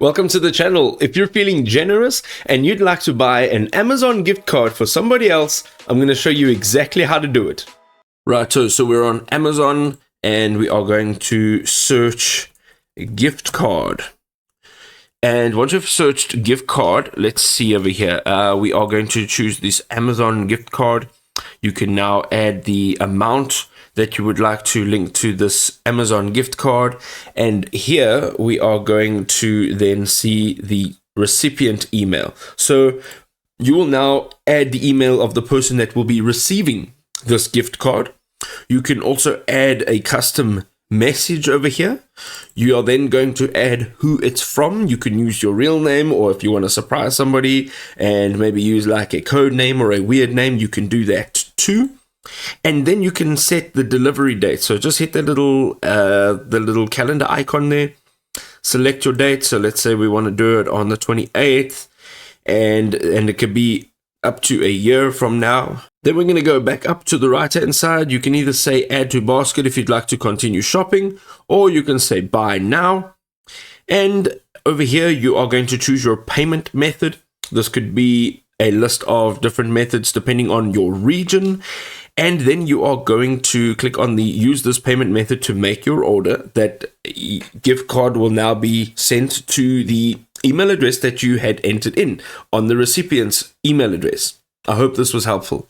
Welcome to the channel. If you're feeling generous and you'd like to buy an Amazon gift card for somebody else, I'm going to show you exactly how to do it. Right, so we're on Amazon and we are going to search gift card. And once you've searched gift card, let's see over here. We are going to choose this Amazon gift card. You can now add the amount that you would like to link to this Amazon gift card. And here we are going to then see the recipient email. So you will now add the email of the person that will be receiving this gift card. You can also add a custom message over here. You are then going to add who it's from. You can use your real name, or if you want to surprise somebody and maybe use like a code name or a weird name, you can do that too. And then you can set the delivery date. So just hit the little calendar icon there, select your date. So let's say we want to do it on the 28th, and it could be up to a year from now. Then we're going to go back up to the right hand side. You can either say add to basket if you'd like to continue shopping, or you can say buy now. And over here you are going to choose your payment method. This could be a list of different methods depending on your region. And then you are going to click on the use this payment method to make your order. That gift card will now be sent to the email address that you had entered in on the recipient's email address. I hope this was helpful.